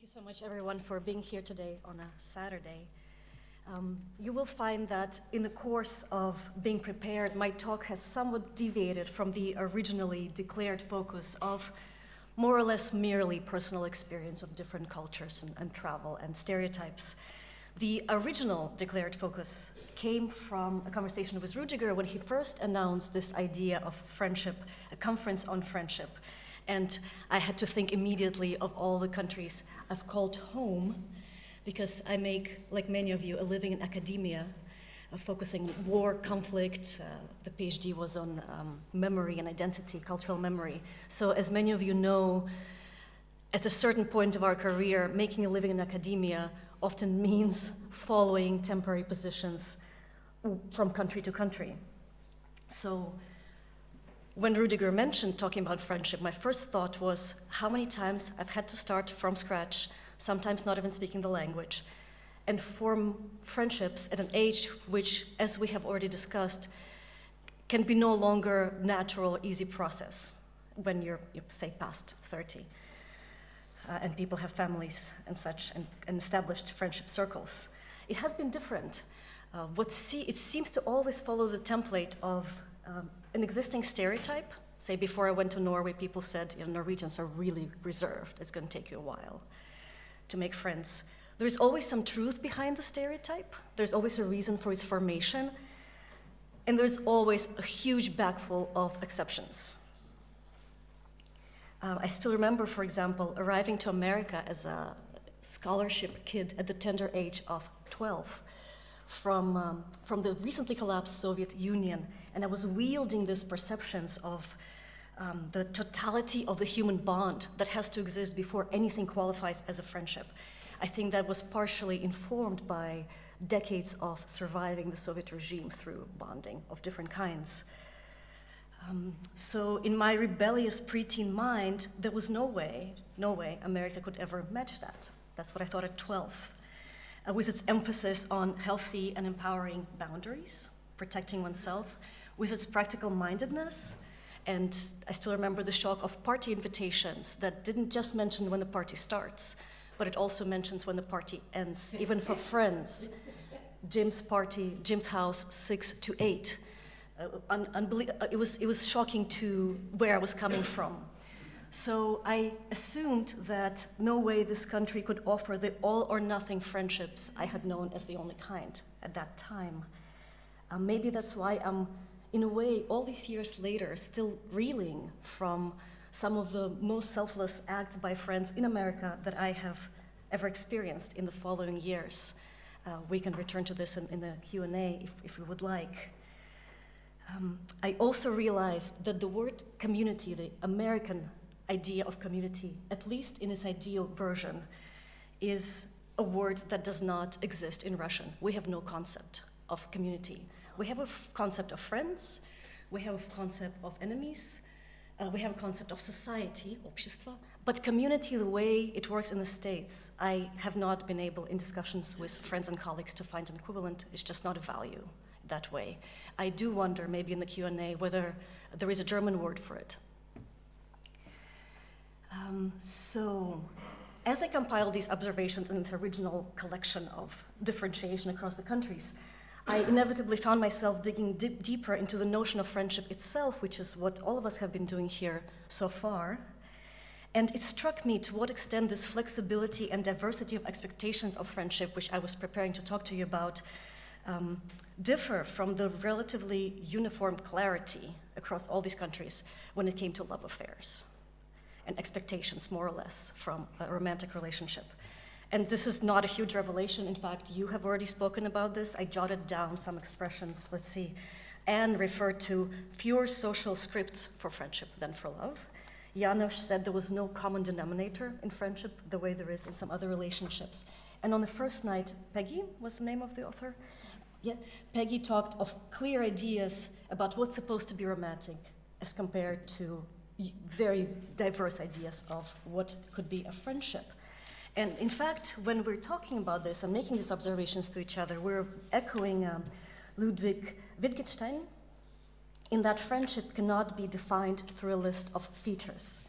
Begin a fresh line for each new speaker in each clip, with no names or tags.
Thank you so much, everyone, for being here today on a Saturday. You will find that in the course of being prepared, my talk has somewhat deviated from the originally declared focus of more or less merely personal experience of different cultures and travel and stereotypes. The original declared focus came from a conversation with Rudiger when he first announced this idea of friendship, a conference on friendship. And I had to think immediately of all the countries I've called home, because I make, like many of you, a living in academia, focusing on war, conflict. The PhD was on memory and identity, cultural memory. So as many of you know, at a certain point of our career, making a living in academia often means following temporary positions from country to country. So when Rudiger mentioned talking about friendship, my first thought was how many times I've had to start from scratch, sometimes not even speaking the language, and form friendships at an age which, as we have already discussed, can be no longer natural or easy process when you're say, past 30. And people have families and such, and established friendship circles. It has been different. It seems to always follow the template of an existing stereotype. Say, before I went to Norway, people said, Norwegians are really reserved. It's going to take you a while to make friends. There's always some truth behind the stereotype. There's always a reason for its formation. And there's always a huge bagful of exceptions. I still remember, for example, arriving to America as a scholarship kid at the tender age of 12 from the recently collapsed Soviet Union, and I was wielding these perceptions of the totality of the human bond that has to exist before anything qualifies as a friendship. I think that was partially informed by decades of surviving the Soviet regime through bonding of different kinds. So in my rebellious preteen mind, there was no way America could ever match that. That's what I thought at 12. With its emphasis on healthy and empowering boundaries, protecting oneself, with its practical mindedness. And I still remember the shock of party invitations that didn't just mention when the party starts, but it also mentions when the party ends, even for friends. Jim's house, 6 to 8. It was shocking to where I was coming from. So I assumed that no way this country could offer the all-or-nothing friendships I had known as the only kind at that time. Maybe that's why I'm, in a way, all these years later, still reeling from some of the most selfless acts by friends in America that I have ever experienced in the following years. We can return to this in the Q&A if we would like. I also realized that the word community, the American idea of community, at least in its ideal version, is a word that does not exist in Russian. We have no concept of community. We have a concept of friends, we have a concept of enemies, we have a concept of society, общество, but community, the way it works in the States, I have not been able, in discussions with friends and colleagues, to find an equivalent. It's just not a value that way. I do wonder, maybe in the Q&A, whether there is a German word for it. So, as I compiled these observations in this original collection of differentiation across the countries, I inevitably found myself digging deeper into the notion of friendship itself, which is what all of us have been doing here so far. And it struck me to what extent this flexibility and diversity of expectations of friendship, which I was preparing to talk to you about, differ from the relatively uniform clarity across all these countries when it came to love affairs and expectations, more or less, from a romantic relationship. And this is not a huge revelation. In fact, you have already spoken about this. I jotted down some expressions. Let's see. Anne referred to fewer social scripts for friendship than for love. Janusz said there was no common denominator in friendship the way there is in some other relationships. And on the first night, Peggy was the name of the author? Yeah, Peggy talked of clear ideas about what's supposed to be romantic as compared to very diverse ideas of what could be a friendship. And in fact, when we're talking about this and making these observations to each other, we're echoing Ludwig Wittgenstein in that friendship cannot be defined through a list of features.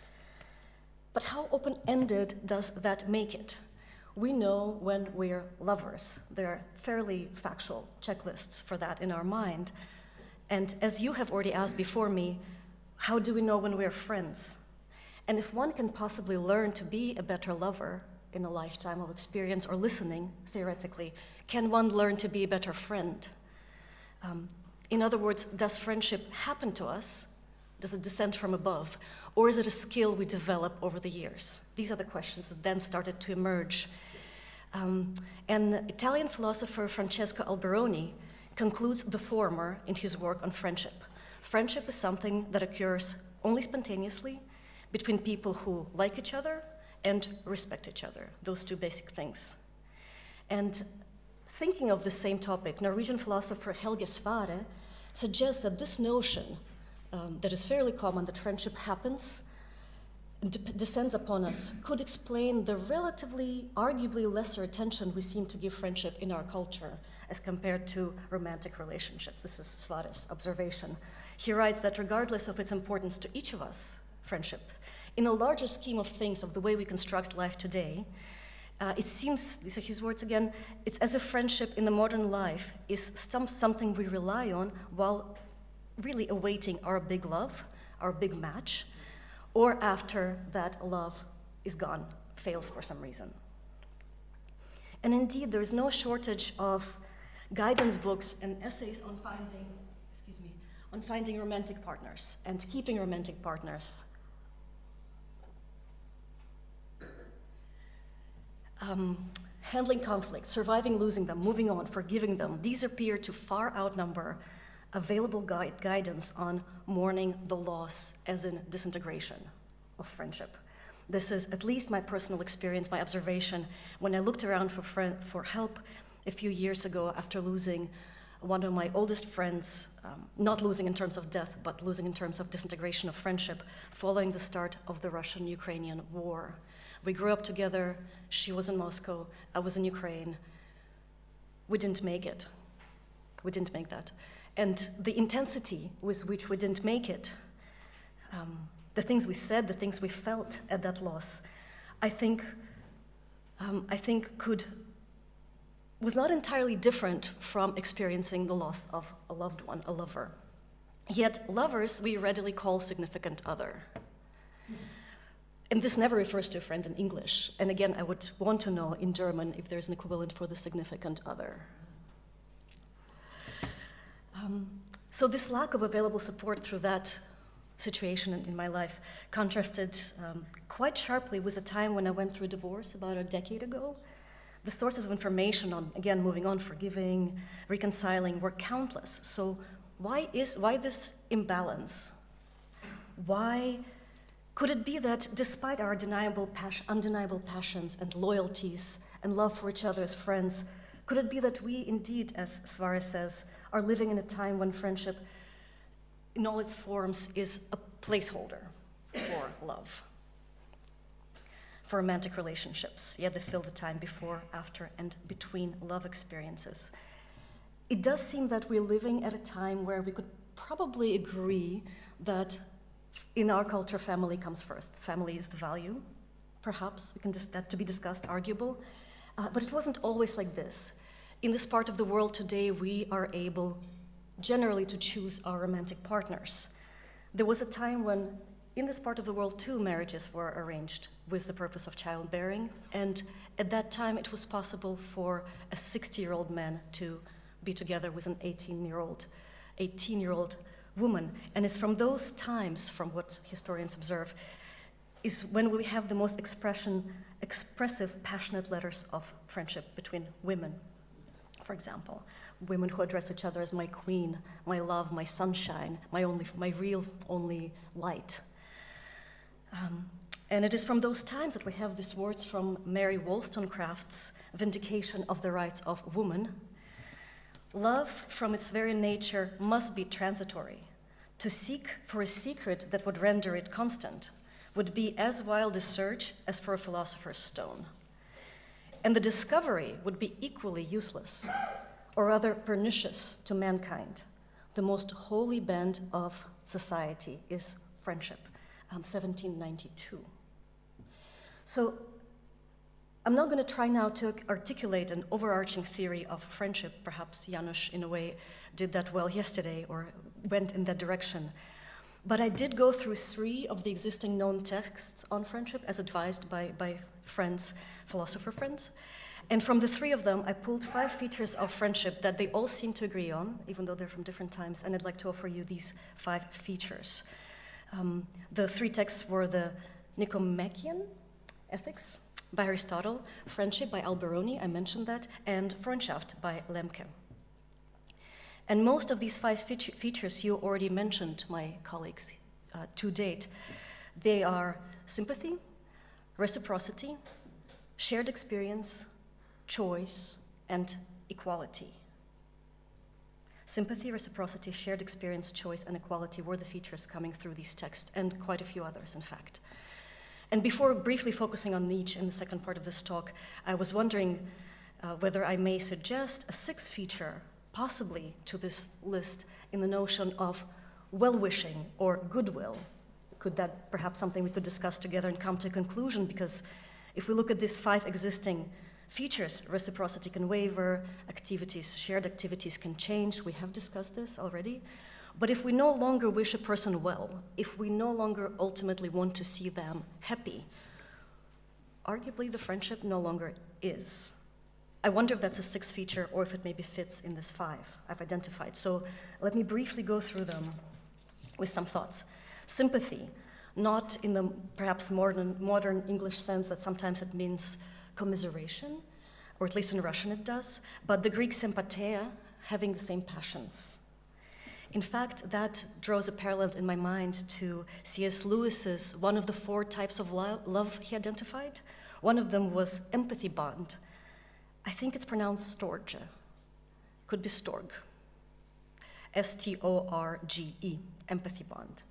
But how open-ended does that make it? We know when we're lovers. There are fairly factual checklists for that in our mind. And as you have already asked before me, how do we know when we're friends? And if one can possibly learn to be a better lover in a lifetime of experience or listening, theoretically, can one learn to be a better friend? In other words, does friendship happen to us? Does it descend from above? Or is it a skill we develop over the years? These are the questions that then started to emerge. And Italian philosopher Francesco Alberoni concludes the former in his work on friendship. Friendship is something that occurs only spontaneously between people who like each other and respect each other, those two basic things. And thinking of the same topic, Norwegian philosopher Helge Svare suggests that this notion that is fairly common, that friendship happens, descends upon us, could explain the relatively, arguably lesser attention we seem to give friendship in our culture as compared to romantic relationships. This is Svare's observation. He writes that regardless of its importance to each of us, friendship, in a larger scheme of things, of the way we construct life today, it seems, these are his words again, it's as if friendship in the modern life is something we rely on while really awaiting our big love, our big match, or after that love is gone, fails for some reason. And indeed, there is no shortage of guidance books and essays on finding romantic partners and keeping romantic partners. Handling conflict, surviving losing them, moving on, forgiving them, these appear to far outnumber available guidance on mourning the loss as in disintegration of friendship. This is at least my personal experience, my observation, when I looked around for help a few years ago after losing one of my oldest friends, not losing in terms of death, but losing in terms of disintegration of friendship, following the start of the Russian-Ukrainian war. We grew up together. She was in Moscow, I was in Ukraine. We didn't make it. We didn't make that. And the intensity with which we didn't make it, the things we said, the things we felt at that loss, I think was not entirely different from experiencing the loss of a loved one, a lover. Yet lovers we readily call significant other. And this never refers to a friend in English. And again, I would want to know in German if there's an equivalent for the significant other. So this lack of available support through that situation in my life contrasted quite sharply with a time when I went through a divorce about a decade ago. The sources of information on, again, moving on, forgiving, reconciling were countless. So why this imbalance? Why could it be that despite our undeniable passions and loyalties and love for each other as friends, could it be that we indeed, as Svare says, are living in a time when friendship in all its forms is a placeholder for love, for romantic relationships? Yeah, they fill the time before, after, and between love experiences. It does seem that we're living at a time where we could probably agree that in our culture, family comes first. Family is the value, perhaps. That to be discussed, arguable. But it wasn't always like this. In this part of the world today, we are able generally to choose our romantic partners. There was a time when, in this part of the world too, marriages were arranged with the purpose of childbearing, and at that time it was possible for a 60-year-old man to be together with an 18-year-old woman. And it's from those times, from what historians observe, is when we have the most expressive, passionate letters of friendship between women. For example, women who address each other as my queen, my love, my sunshine, my real only light. And it is from those times that we have these words from Mary Wollstonecraft's Vindication of the Rights of Woman. Love, from its very nature, must be transitory. To seek for a secret that would render it constant would be as wild a search as for a philosopher's stone. And the discovery would be equally useless, or rather pernicious to mankind. The most holy band of society is friendship, 1792. So I'm not going to try now to articulate an overarching theory of friendship. Perhaps Janusz, in a way, did that well yesterday or went in that direction. But I did go through 3 of the existing known texts on friendship as advised by friends, philosopher friends. And from the 3 of them, I pulled 5 features of friendship that they all seem to agree on, even though they're from different times, and I'd like to offer you these 5 features. The 3 texts were the Nicomachean Ethics by Aristotle, Friendship by Alberoni, I mentioned that, and Freundschaft by Lemke. And most of these 5 features you already mentioned, my colleagues, to date. They are sympathy, reciprocity, shared experience, choice, and equality. Sympathy, reciprocity, shared experience, choice, and equality were the features coming through these texts, and quite a few others, in fact. And before briefly focusing on each in the second part of this talk, I was wondering whether I may suggest a 6th feature, possibly to this list, in the notion of well-wishing or goodwill. Could that perhaps something we could discuss together and come to a conclusion? Because if we look at these 5 existing features, reciprocity can waver, activities, shared activities can change. We have discussed this already. But if we no longer wish a person well, if we no longer ultimately want to see them happy, arguably the friendship no longer is. I wonder if that's a 6th feature or if it maybe fits in this 5 I've identified. So let me briefly go through them with some thoughts. Sympathy, not in the perhaps modern English sense that sometimes it means commiseration, or at least in Russian it does, but the Greek sympatheia, having the same passions. In fact, that draws a parallel in my mind to C.S. Lewis's one of the 4 types of love he identified. One of them was empathy bond. I think it's pronounced storge. Could be storg. S-T-O-R-G-E, empathy bond.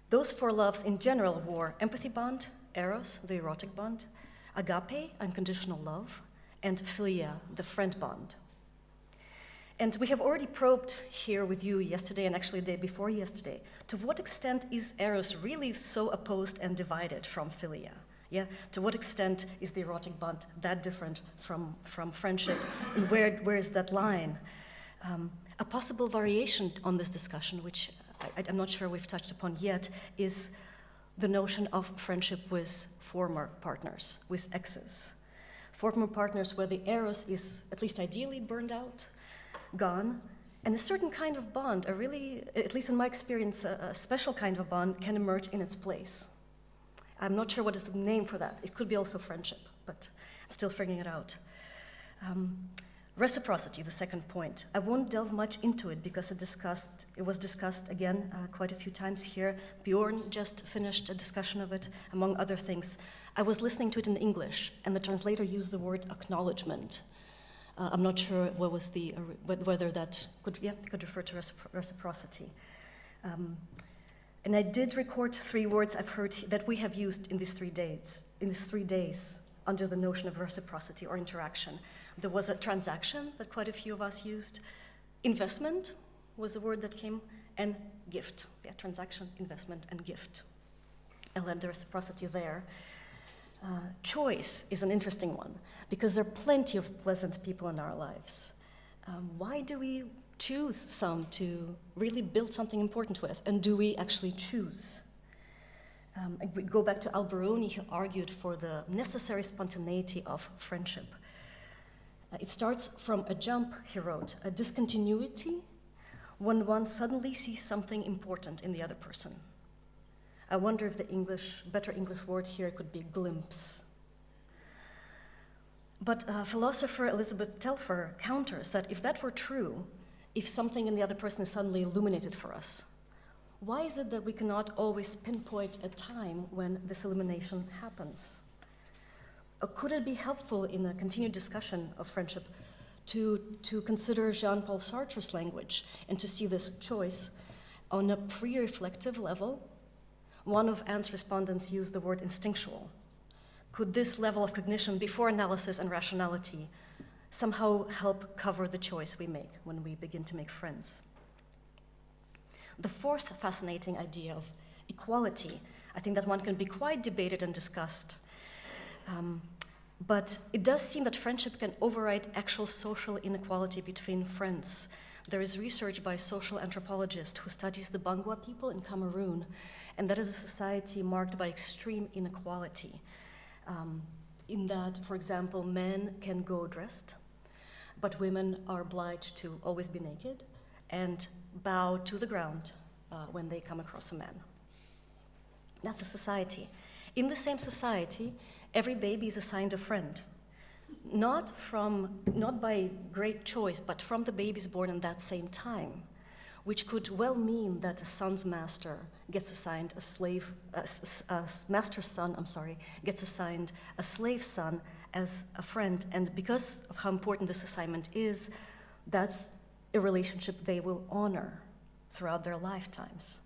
Those 4 loves in general were empathy bond, eros, the erotic bond, agape, unconditional love, and philia, the friend bond. And we have already probed here with you yesterday, and actually the day before yesterday, to what extent is eros really so opposed and divided from philia? Yeah, to what extent is the erotic bond that different from friendship, and where is that line? A possible variation on this discussion, which I'm not sure we've touched upon yet, is the notion of friendship with former partners, with exes. Former partners where the eros is at least ideally burned out, gone, and a certain kind of bond, a really, at least in my experience, a special kind of bond can emerge in its place. I'm not sure what is the name for that. It could be also friendship, but I'm still figuring it out. Reciprocity, the second point. I won't delve much into it because it was discussed again quite a few times here. Bjorn just finished a discussion of it, among other things. I was listening to it in English, and the translator used the word acknowledgement. I'm not sure what was whether that could refer to reciprocity. And I did record 3 words I've heard that we have used in these 3 days, under the notion of reciprocity or interaction. There was a transaction that quite a few of us used. Investment was the word that came, and gift. Yeah, transaction, investment, and gift. I'll add the reciprocity there. Choice is an interesting one, because there are plenty of pleasant people in our lives. Why do we choose some to really build something important with, and do we actually choose? We go back to Alberoni, who argued for the necessary spontaneity of friendship. It starts from a jump, he wrote, a discontinuity when one suddenly sees something important in the other person. I wonder if the better English word here could be glimpse. But philosopher Elizabeth Telfer counters that if that were true, if something in the other person is suddenly illuminated for us, why is it that we cannot always pinpoint a time when this illumination happens? Or could it be helpful in a continued discussion of friendship to consider Jean-Paul Sartre's language and to see this choice on a pre-reflective level? One of Anne's respondents used the word instinctual. Could this level of cognition before analysis and rationality somehow help cover the choice we make when we begin to make friends? The 4th fascinating idea of equality, I think that one can be quite debated and discussed. But it does seem that friendship can override actual social inequality between friends. There is research by a social anthropologist who studies the Bangwa people in Cameroon, and that is a society marked by extreme inequality. In that, for example, men can go dressed, but women are obliged to always be naked and bow to the ground when they come across a man. That's a society. In the same society, every baby is assigned a friend. Not by great choice, but from the babies born in that same time, which could well mean that a son's master gets assigned a slave, master's son, gets assigned a slave son as a friend. And because of how important this assignment is, that's a relationship they will honor throughout their lifetimes.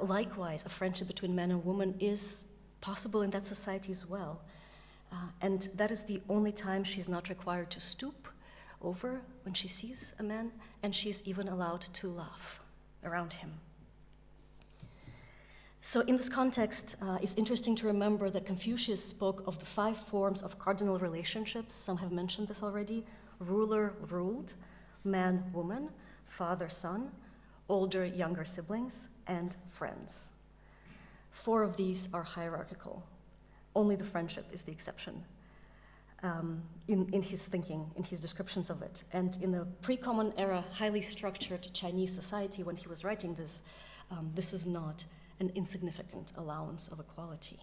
Likewise, a friendship between man and woman is possible in that society as well. And that is the only time she's not required to stoop over when she sees a man, and she's even allowed to laugh around him. So in this context, it's interesting to remember that Confucius spoke of the 5 forms of cardinal relationships. Some have mentioned this already: ruler, ruled, man, woman, father, son, older, younger siblings, and friends. 4 of these are hierarchical. Only the friendship is the exception in his thinking, in his descriptions of it. And in the pre-common era, highly structured Chinese society, when he was writing this, this is not an insignificant allowance of equality.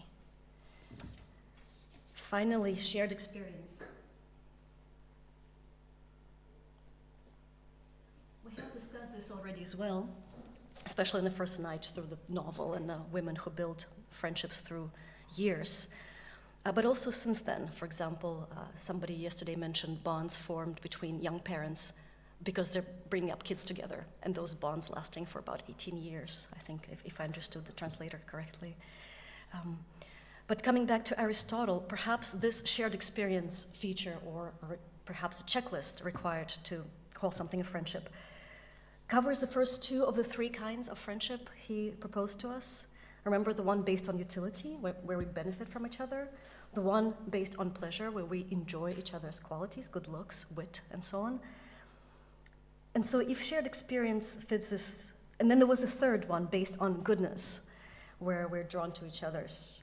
Finally, shared experience. We have discussed this already as well, especially in the first night through the novel and women who build friendships through years. But also since then, for example, somebody yesterday mentioned bonds formed between young parents because they're bringing up kids together, and those bonds lasting for about 18 years, I think, if I understood the translator correctly. But coming back to Aristotle, perhaps this shared experience feature, or perhaps a checklist required to call something a friendship, covers the first 2 of the 3 kinds of friendship he proposed to us. Remember, the one based on utility, where we benefit from each other, the one based on pleasure, where we enjoy each other's qualities, good looks, wit, and so on. And so if shared experience fits this, and then there was a third one based on goodness, where we're drawn to each other's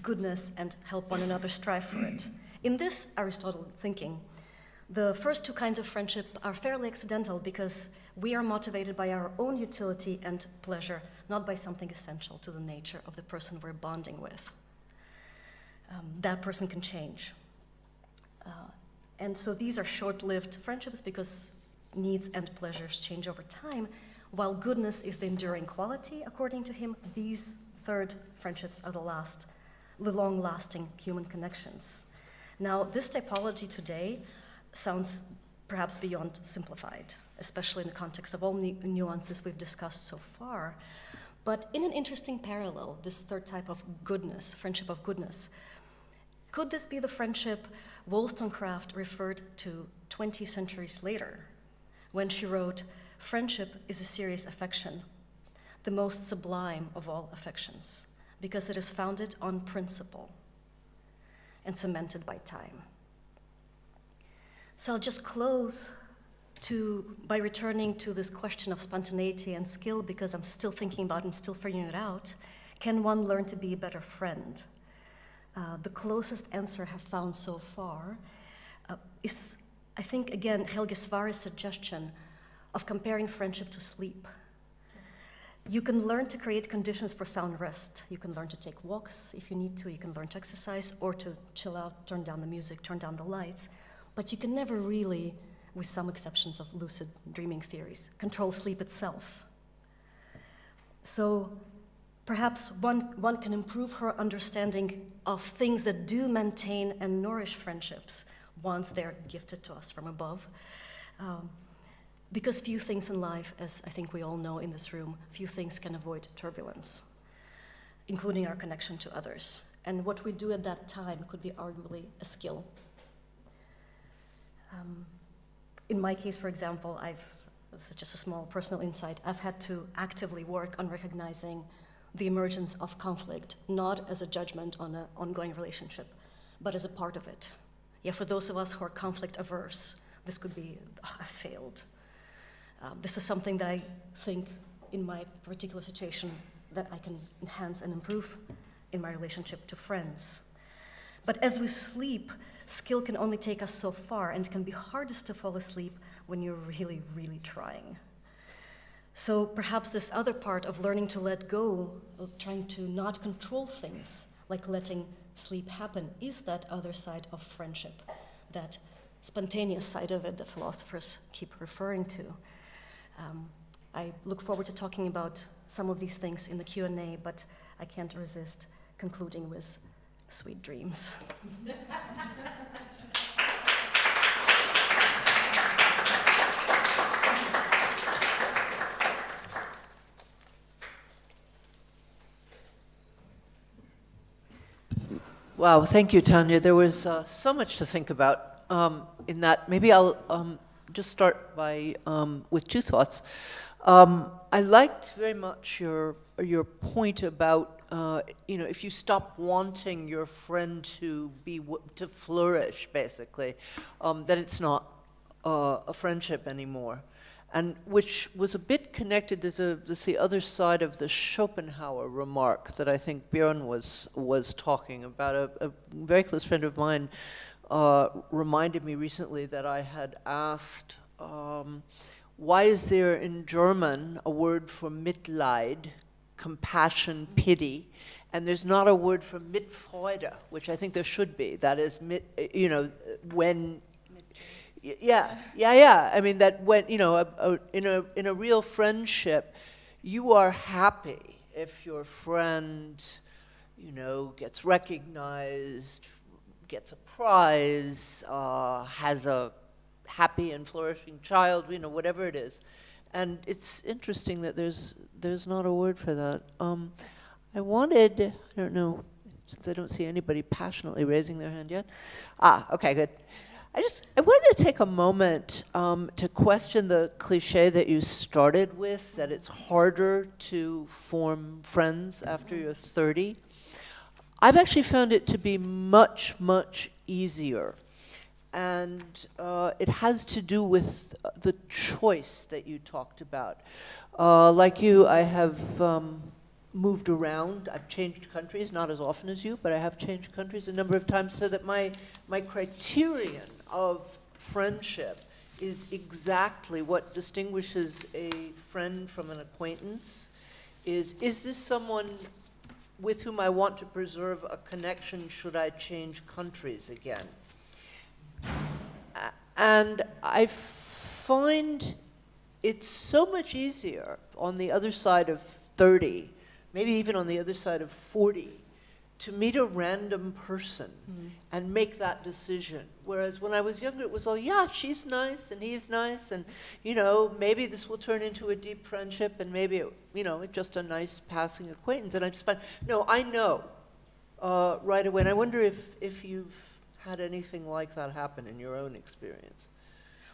goodness and help one another strive for it. In this Aristotle thinking, the first 2 kinds of friendship are fairly accidental because we are motivated by our own utility and pleasure, not by something essential to the nature of the person we're bonding with. That person can change. And so these are short-lived friendships because needs and pleasures change over time, while goodness is the enduring quality, according to him. These third friendships are the long-lasting human connections. Now, this typology today sounds perhaps beyond simplified, especially in the context of all nuances we've discussed so far. But in an interesting parallel, this third type of goodness, friendship of goodness, could this be the friendship Wollstonecraft referred to 20 centuries later, when she wrote, "Friendship is a serious affection, the most sublime of all affections, because it is founded on principle and cemented by time." So I'll just close by returning to this question of spontaneity and skill, because I'm still thinking about and still figuring it out. Can one learn to be a better friend? The closest answer I've found so far is, I think, again, Helge Svare's suggestion of comparing friendship to sleep. You can learn to create conditions for sound rest. You can learn to take walks if you need to. You can learn to exercise or to chill out, turn down the music, turn down the lights. But you can never really, with some exceptions of lucid dreaming theories, control sleep itself. So perhaps one can improve her understanding of things that do maintain and nourish friendships once they're gifted to us from above. Because few things in life, as I think we all know in this room, few things can avoid turbulence, including our connection to others. And what we do at that time could be arguably a skill. In my case, for example, this is just a small personal insight, I've had to actively work on recognizing the emergence of conflict, not as a judgment on an ongoing relationship, but as a part of it. Yeah, for those of us who are conflict averse, this could be, I failed. This is something that I think in my particular situation that I can enhance and improve in my relationship to friends. But as we sleep, skill can only take us so far, and it can be hardest to fall asleep when you're really, really trying. So perhaps this other part of learning to let go, of trying to not control things, like letting sleep happen, is that other side of friendship, that spontaneous side of it that philosophers keep referring to. I look forward to talking about some of these things in the Q&A, but I can't resist concluding with sweet dreams.
Wow, thank you, Tanya. There was so much to think about in that. Maybe I'll just start by with two thoughts. I liked very much your point about if you stop wanting your friend to to flourish, basically, that it's not a friendship anymore, and which was a bit connected. There's the other side of the Schopenhauer remark that I think Björn was talking about. A very close friend of mine reminded me recently that I had asked, why is there in German a word for Mitleid, compassion, pity, and there's not a word for Mitfreude, which I think there should be. That is, when. Yeah. I mean that when in a real friendship, you are happy if your friend, gets recognized, gets a prize, has a happy and flourishing child, whatever it is. And it's interesting that there's not a word for that. I don't know, since I don't see anybody passionately raising their hand yet. Okay, good. I wanted to take a moment to question the cliche that you started with, that it's harder to form friends after you're 30. I've actually found it to be much, much easier. And it has to do with the choice that you talked about. Like you, I have moved around. I've changed countries, not as often as you, but I have changed countries a number of times, so that my criterion of friendship is exactly what distinguishes a friend from an acquaintance. Is this someone with whom I want to preserve a connection should I change countries again? And I find it's so much easier on the other side of 30, maybe even on the other side of 40, to meet a random person and make that decision. Whereas when I was younger, it was all, yeah, she's nice and he's nice, and maybe this will turn into a deep friendship, and maybe it's just a nice passing acquaintance. And I just find, no, I know right away. And I wonder if you've had anything like that happen in your own experience.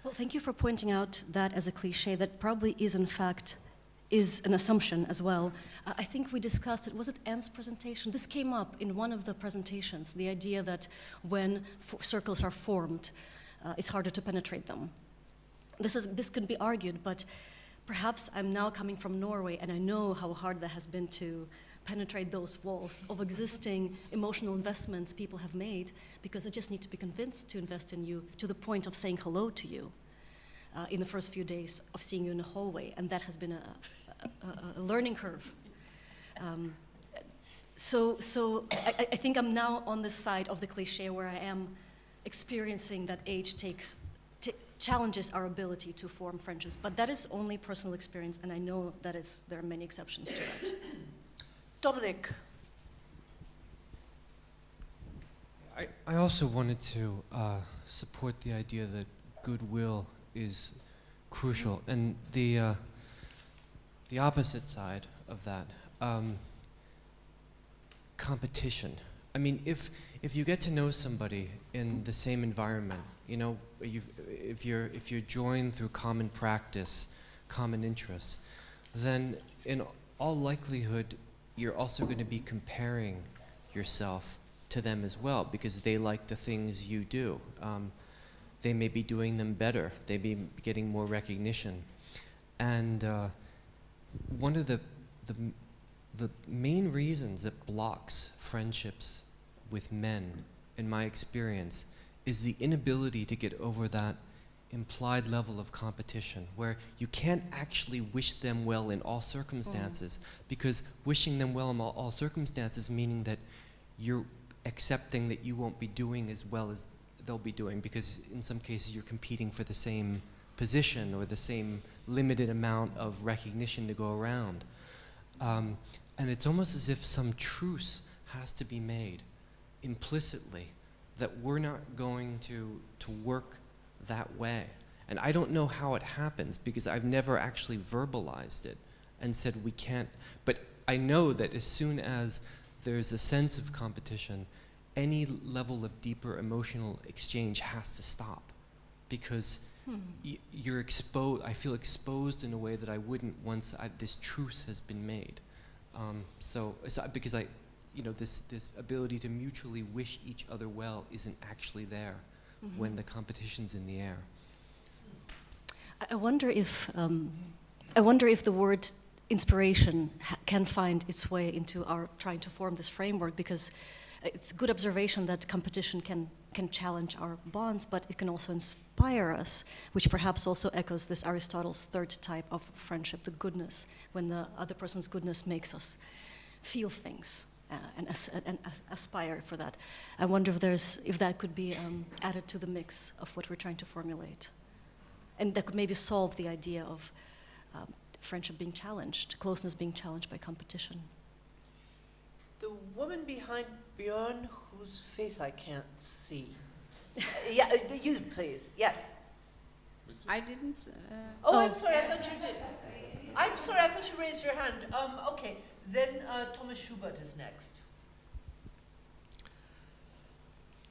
Well, thank you for pointing out that as a cliche that probably is, in fact, is an assumption as well. I think we discussed it, was it Anne's presentation? This came up in one of the presentations, the idea that when circles are formed, it's harder to penetrate them. This could be argued, but perhaps I'm now coming from Norway, and I know how hard that has been to penetrate those walls of existing emotional investments people have made, because they just need to be convinced to invest in you to the point of saying hello to you in the first few days of seeing you in the hallway, and that has been a learning curve. So I think I'm now on the side of the cliche where I am experiencing that age challenges our ability to form friendships, but that is only personal experience, and I know that there are many exceptions to it.
Dominic.
I also wanted to support the idea that goodwill is crucial, and the opposite side of that, competition. I mean, if you get to know somebody in the same environment, if you're joined through common practice, common interests, then in all likelihood, you're also going to be comparing yourself to them as well, because they like the things you do. They may be doing them better. They may be getting more recognition. And one of the main reasons that blocks friendships with men, in my experience, is the inability to get over that implied level of competition, where you can't actually wish them well in all circumstances, because wishing them well in all circumstances meaning that you're accepting that you won't be doing as well as they'll be doing, because in some cases you're competing for the same position or the same limited amount of recognition to go around. And it's almost as if some truce has to be made implicitly that we're not going to work that way. And I don't know how it happens, because I've never actually verbalized it and said we can't, but I know that as soon as there's a sense of competition, any level of deeper emotional exchange has to stop, because you're exposed. I feel exposed in a way that I wouldn't once this truce has been made. So because this ability to mutually wish each other well isn't actually there when the competition's in the air.
I wonder if the word inspiration can find its way into our trying to form this framework, because it's a good observation that competition can challenge our bonds, but it can also inspire us, which perhaps also echoes this Aristotle's third type of friendship, the goodness, when the other person's goodness makes us feel things and aspire for that. I wonder if that could be added to the mix of what we're trying to formulate, and that could maybe solve the idea of friendship being challenged, closeness being challenged by competition.
The woman behind Björn, whose face I can't see. Yeah, you please, yes.
I didn't.
Oh, I'm sorry, I thought you did. I'm sorry, I thought you raised your hand. Okay, then Thomas Schubert is next.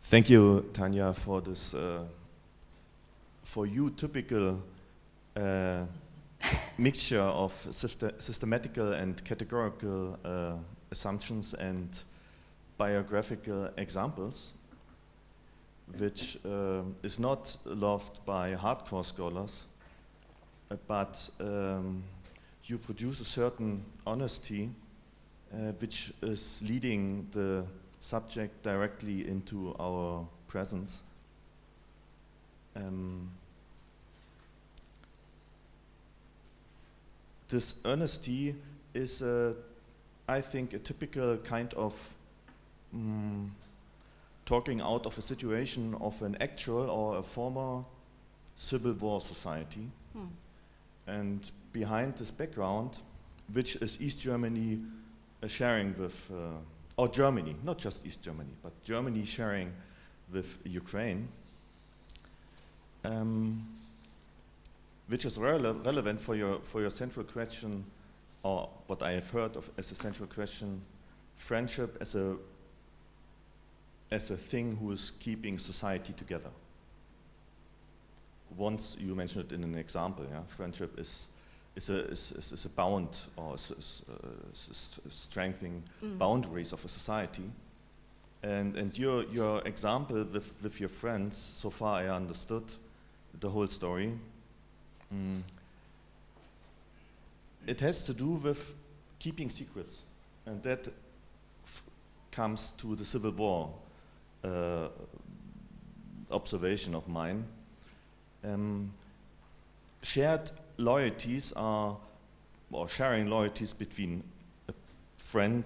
Thank you, Tanya, for this, for you, typical mixture of systematical and categorical assumptions and biographical examples, which is not loved by hardcore scholars, but you produce a certain honesty which is leading the subject directly into our presence. This honesty is, I think, a typical kind of talking out of a situation of an actual or a former civil war society. And behind this background, which is East Germany sharing with, or Germany, not just East Germany, but Germany sharing with Ukraine, which is relevant for your central question, or what I have heard of as a central question, friendship as a thing who is keeping society together. Once you mentioned it in an example, yeah? Friendship is a bound, or is strengthening boundaries of a society. And your example with your friends, so far I understood the whole story. It has to do with keeping secrets, and that comes to the Civil War observation of mine. Shared loyalties are, or sharing loyalties between a friend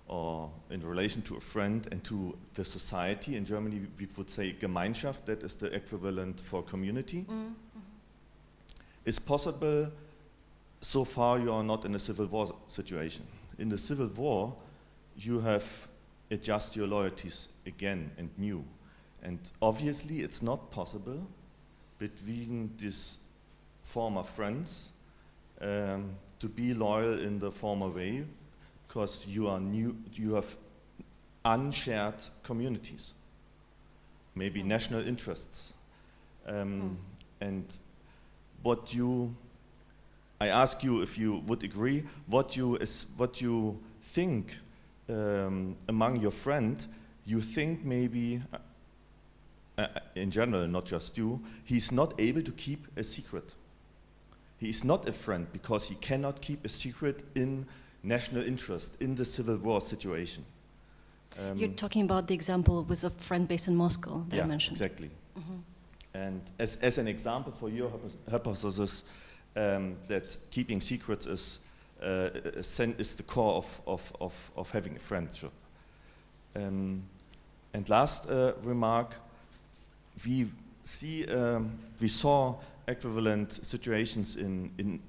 or in relation to a friend and to the society. In Germany we would say Gemeinschaft, that is the equivalent for community. Is possible so far you are not in a civil war situation. In the civil war you have adjust your loyalties again and new. And obviously it's not possible between these former friends to be loyal in the former way, because you have unshared communities, maybe national interests. And I ask you if you would agree, what you think among your friend, you think maybe, in general, not just you, he's not able to keep a secret. He is not a friend because he cannot keep a secret in national interest, in the civil war situation.
You're talking about the example with a friend based in Moscow that I mentioned.
Exactly. And as an example for your hypothesis, that keeping secrets is the core of having a friendship. And last remark, we saw equivalent situations in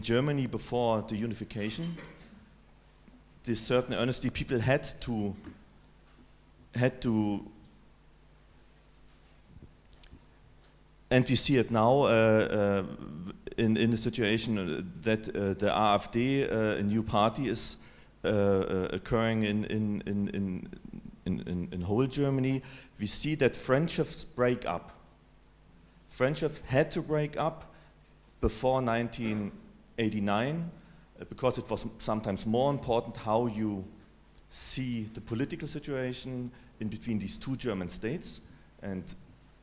Germany before the unification. This certain honesty, people had to, and we see it now in the situation that the AfD, a new party, is occurring in whole Germany. We see that friendships break up. Friendships had to break up before 1989 because it was sometimes more important how you see the political situation in between these two German states. And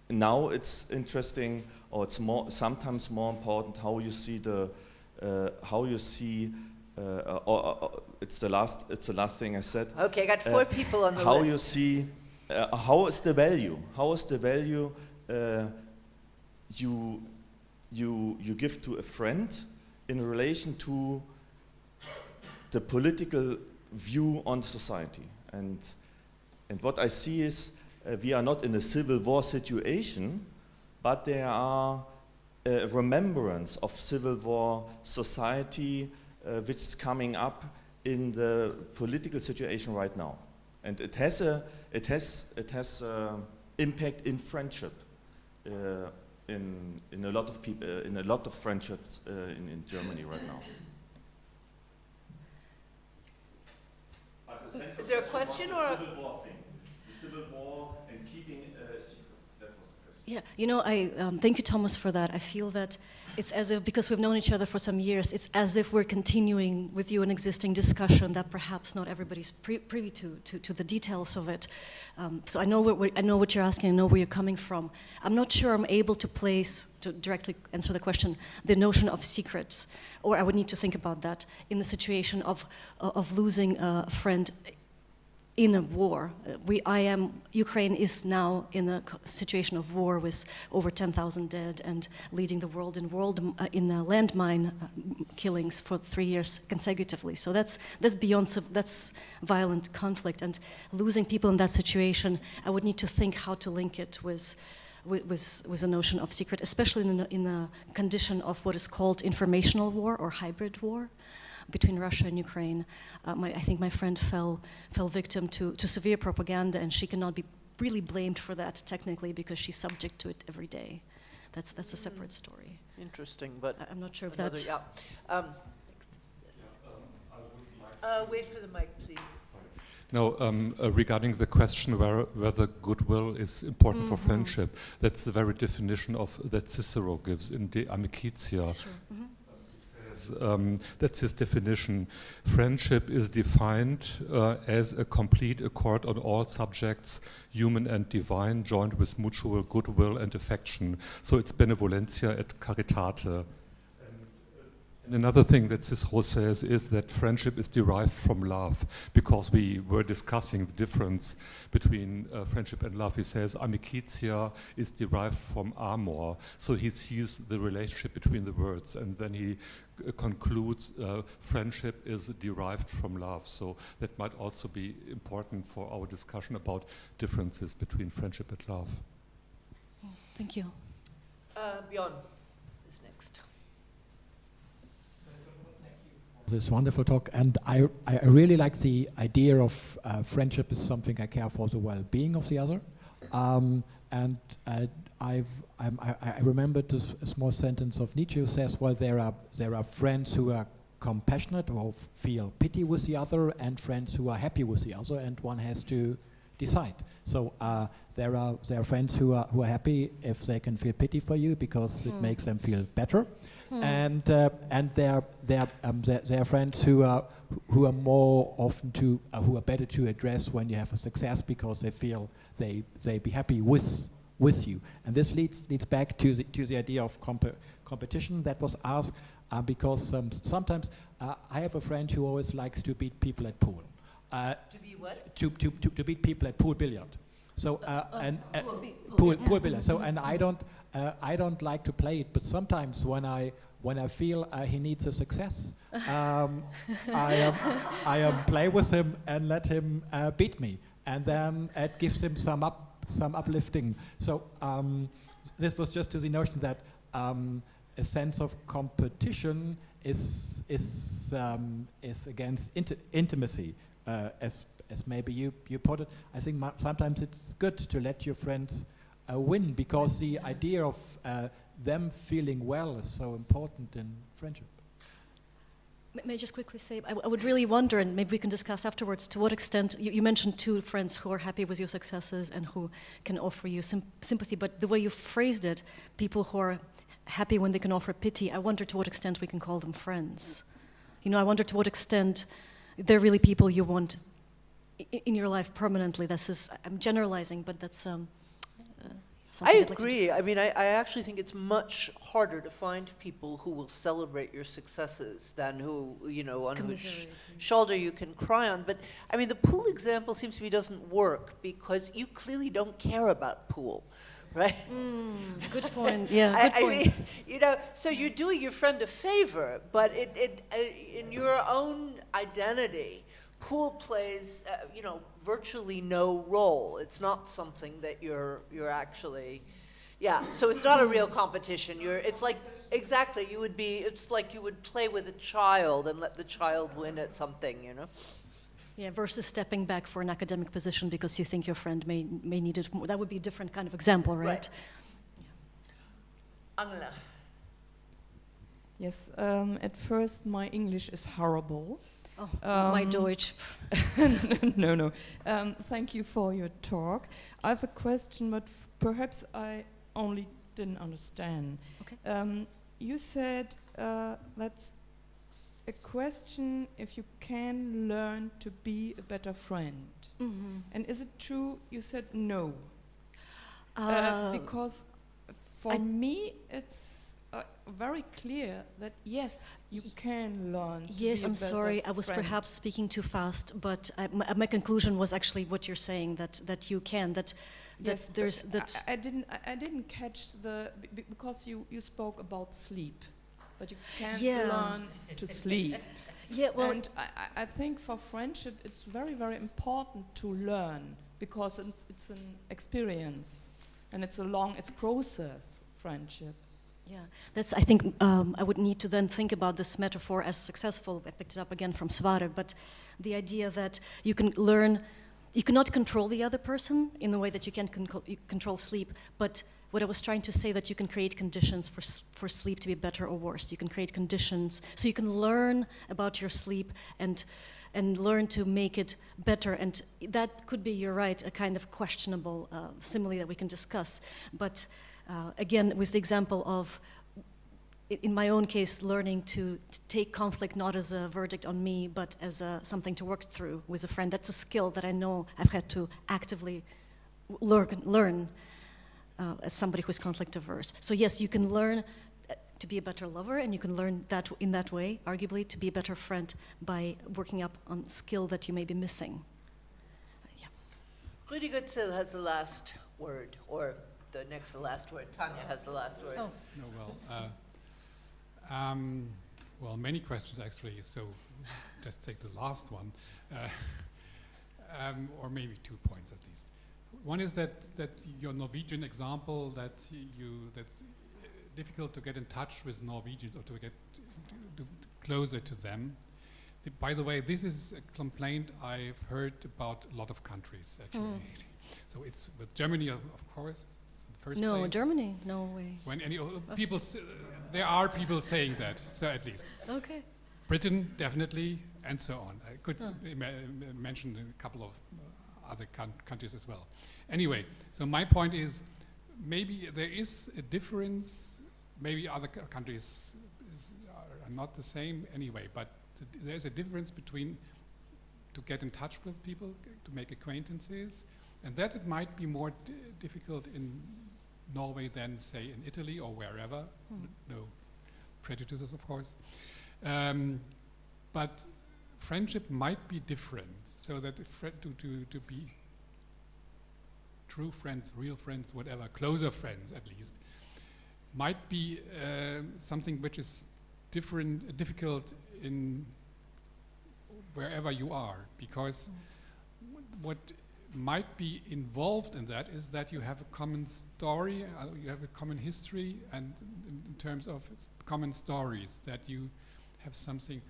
now it's interesting, or it's sometimes more important how you see it's the last thing I said.
Okay, I got 4 people on the
how
list.
you see, how is the value? How is the value you give to a friend in relation to the political view on society? And what I see is we are not in a civil war situation, but there are a remembrance of civil war society which is coming up in the political situation right now, and it has impact in friendship, in a lot of people, in a lot of friendships in Germany right now.
Is there a question or a...
Civil war thing, the civil war and keeping secrets. That was the question.
Yeah, you know, I thank you, Thomas, for that. I feel that it's as if, because we've known each other for some years, it's as if we're continuing with you an existing discussion that perhaps not everybody's privy to the details of it. So I know what you're asking, I know where you're coming from. I'm not sure I'm able to directly answer the question, the notion of secrets, or I would need to think about that in the situation of losing a friend in a war. Ukraine is now in a situation of war with over 10,000 dead and leading the world in landmine killings for 3 years consecutively. So that's violent conflict, and losing people in that situation, I would need to think how to link it with a notion of secret, especially in a condition of what is called informational war or hybrid war between Russia and Ukraine. I think my friend fell victim to severe propaganda, and she cannot be really blamed for that technically because she's subject to it every day. That's a separate story.
Interesting, but...
I'm not sure if
another,
that...
yeah. Next. Yes. Wait for the mic, please.
No, regarding the question whether goodwill is important for friendship, that's the very definition that Cicero gives in De Amicitia.
Cicero.
That's his definition. Friendship is defined as a complete accord on all subjects, human and divine, joined with mutual goodwill and affection. So it's benevolentia et caritate. And another thing that Cicero says is that friendship is derived from love, because we were discussing the difference between friendship and love. He says amicitia is derived from amor, so he sees the relationship between the words, and then he concludes friendship is derived from love. So that might also be important for our discussion about differences between friendship and love.
Thank you.
Bjorn is next.
This wonderful talk, and I really like the idea of friendship is something I care for the well-being of the other, and I remembered this small sentence of Nietzsche who says, well, there are friends who are compassionate or feel pity with the other, and friends who are happy with the other, and one has to decide. So there are friends who are happy if they can feel pity for you because it makes them feel better, and there are friends who are more often who are better to address when you have a success because they feel they be happy with you, and this leads back to the idea of competition that was asked, because sometimes I have a friend who always likes to beat people at pool.
To be what?
To beat people at pool billiard. So pool billiard. So and I don't like to play it, but sometimes when I feel he needs a success, I play with him and let him beat me, and then it gives him some uplifting. So this was just to the notion that a sense of competition is against intimacy, as maybe you put it. I think sometimes it's good to let your friends win, because the idea of them feeling well is so important in friendship.
May I just quickly say, I would really wonder, and maybe we can discuss afterwards, to what extent, you mentioned two friends who are happy with your successes and who can offer you sympathy, but the way you phrased it, people who are happy when they can offer pity, I wonder to what extent we can call them friends. You know, I wonder to what extent they're really people you want in your life permanently. I'm generalizing, but that's something
I
I'd like to
agree. I mean, I actually think it's much harder to find people who will celebrate your successes than who, you know, on whose shoulder you can cry on. But, I mean, the pool example seems to me doesn't work because you clearly don't care about pool, right?
Good point. Yeah, good point.
I mean, you know, so you're doing your friend a favor, but in your own identity, pool plays, you know, virtually no role. It's not something that you're actually, yeah. So it's not a real competition. It's like exactly. It's like you would play with a child and let the child win at something, you know.
Yeah, versus stepping back for an academic position because you think your friend may need it more. That would be a different kind of example, right?
Right. Angela.
Yes, at first my English is horrible.
Oh, my Deutsch.
No. Thank you for your talk. I have a question, but perhaps I only didn't understand.
Okay.
You said that's a question if you can learn to be a better friend.
Mm-hmm.
And is it true you said no? Because for me it's very clear that yes, you can learn.
Yes, I'm sorry, I was perhaps speaking too fast, but my conclusion was actually what you're saying, that you can, that
yes,
there's that.
I didn't catch because you spoke about sleep, that you can't learn to sleep.
Yeah, well,
and I think for friendship it's very, very important to learn, because it's an experience and it's a process, friendship.
Yeah, I think I would need to then think about this metaphor as successful. I picked it up again from Svare, but the idea that you can learn, you cannot control the other person in the way that you can control sleep, but what I was trying to say, that you can create conditions for sleep to be better or worse. You can create conditions, so you can learn about your sleep and learn to make it better, and that could be, you're right, a kind of questionable simile that we can discuss, but again, with the example of, in my own case, learning to take conflict not as a verdict on me, but as something to work through with a friend. That's a skill that I know I've had to actively learn as somebody who's conflict averse. So yes, you can learn to be a better lover, and you can learn that in that way, arguably, to be a better friend by working up on skill that you may be missing. Yeah.
Rudy Gutzel has the last word, or the next to last word. Tanya has the last word.
Oh.
No, well, many questions actually, so just take the last one, or maybe 2 points at least. One is that your Norwegian example, that's difficult to get in touch with Norwegians or to get closer to them. By the way, this is a complaint I've heard about a lot of countries actually. So it's with Germany, of course.
No,
place.
Germany, no way.
When any people, there are people saying that. So at least.
Okay.
Britain definitely, and so on. I could mention a couple of other countries as well. Anyway, so my point is, maybe there is a difference. Maybe other countries are not the same anyway, but there's a difference between to get in touch with people, to make acquaintances, and that it might be more difficult in Norway than, say, in Italy or wherever. No prejudices, of course. But friendship might be different, so that to be true friends, real friends, whatever, closer friends at least, might be something which is difficult in wherever you are, because what might be involved in that is that you have a common story, you have a common history, and in terms of common stories, that you have something,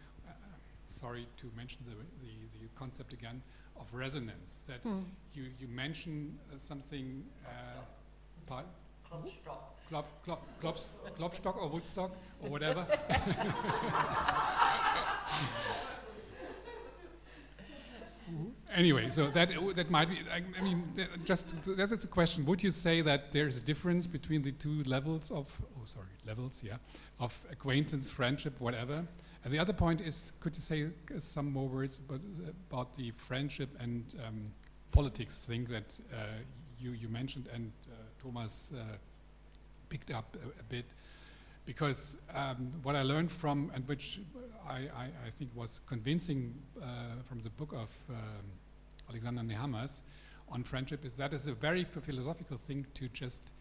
sorry to mention the concept again, of resonance, that you mention something, Klopstock or Woodstock or whatever. Anyway, so that might be. I mean, that's a question. Would you say that there's a difference between the two levels of of acquaintance, friendship, whatever? And the other point is, could you say some more words about the friendship and politics thing that you mentioned and Thomas picked up a bit? Because what I learned from, and which I think was convincing from the book of Alexander Nehamas on friendship, is that is a very philosophical thing to just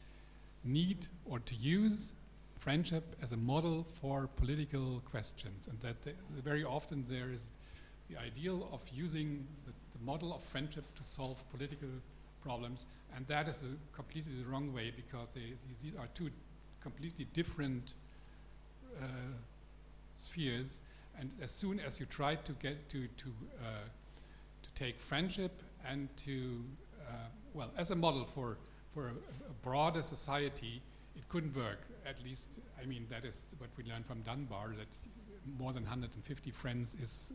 need or to use friendship as a model for political questions, and that very often there is the ideal of using the model of friendship to solve political problems, and that is completely the wrong way, because these are two completely different spheres, and as soon as you try to get to take friendship and to well, as a model for a broader society, it couldn't work. At least, I mean, that is what we learned from Dunbar, that more than 150 friends is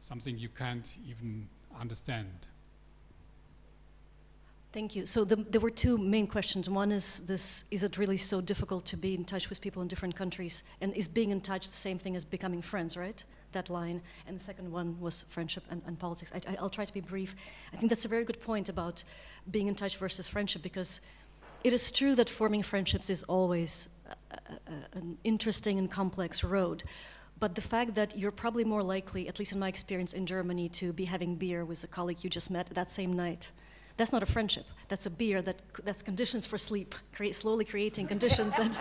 something you can't even understand.
Thank you. So there were two main questions. One is this: is it really so difficult to be in touch with people in different countries? And is being in touch the same thing as becoming friends, right? That line. And the second one was friendship and politics. I'll try to be brief. I think that's a very good point about being in touch versus friendship, because it is true that forming friendships is always an interesting and complex road. But the fact that you're probably more likely, at least in my experience in Germany, to be having beer with a colleague you just met that same night, that's not a friendship. That's a beer that's conditions for sleep, slowly creating conditions that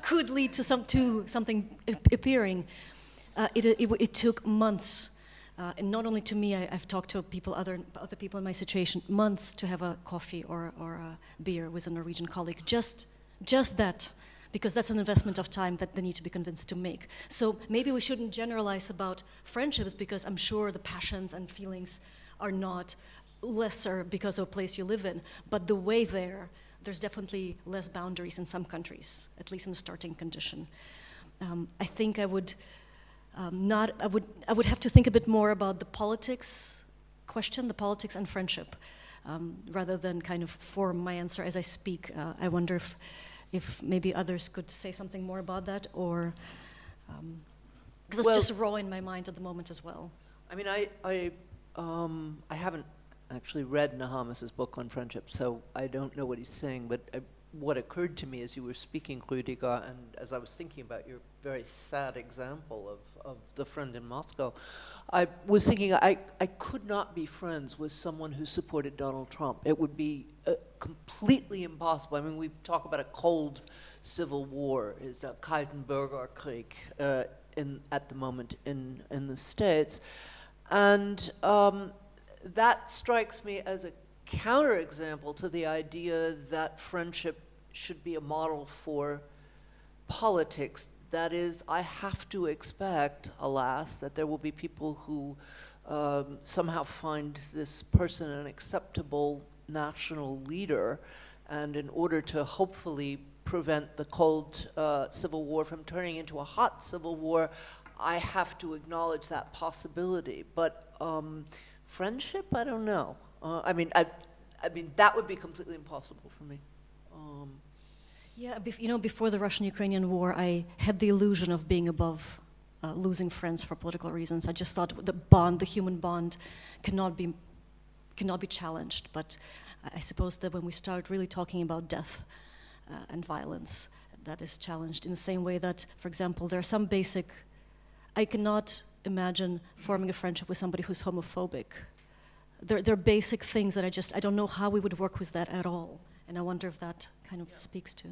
could lead to something appearing. It took months, and not only to me. I've talked to other people in my situation, months to have a coffee or a beer with a Norwegian colleague. Just that, because that's an investment of time that they need to be convinced to make. So maybe we shouldn't generalize about friendships, because I'm sure the passions and feelings are not lesser because of a place you live in, but the way there's definitely less boundaries in some countries, at least in the starting condition. I think I would have to think a bit more about the politics question, the politics and friendship, rather than kind of form my answer as I speak. I wonder if maybe others could say something more about that, or because it's just raw in my mind at the moment as well.
I mean, I haven't actually read Nehamas's book on friendship, so I don't know what he's saying, but what occurred to me as you were speaking, Rüdiger, and as I was thinking about your very sad example of the friend in Moscow, I was thinking I could not be friends with someone who supported Donald Trump. It would be completely impossible. I mean, we talk about a cold civil war, is the Kalten Bürgerkrieg at the moment in the States, and that strikes me as a counterexample to the idea that friendship should be a model for politics. That is, I have to expect, alas, that there will be people who somehow find this person an acceptable national leader, and in order to hopefully prevent the cold civil war from turning into a hot civil war, I have to acknowledge that possibility. But Friendship? I don't know. I mean, that would be completely impossible for me.
Yeah, before the Russian-Ukrainian war, I had the illusion of being above losing friends for political reasons. I just thought the human bond cannot be challenged. But I suppose that when we start really talking about death and violence, that is challenged in the same way that, for example, there are some basic. I cannot imagine forming a friendship with somebody who's homophobic. There are basic things that I don't know how we would work with that at all. And I wonder if that kind of speaks to.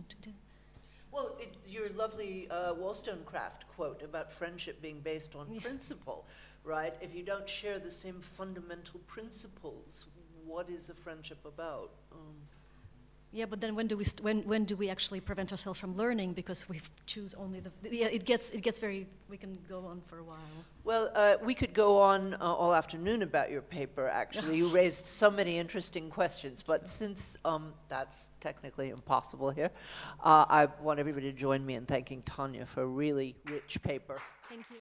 Well, your lovely Wollstonecraft quote about friendship being based on principle, right? If you don't share the same fundamental principles, what is a friendship about?
Yeah, but then when do we actually prevent ourselves from learning because we choose only it gets very, we can go on for a while.
Well, we could go on all afternoon about your paper, actually. You raised so many interesting questions, but since that's technically impossible here, I want everybody to join me in thanking Tanya for a really rich paper.
Thank you.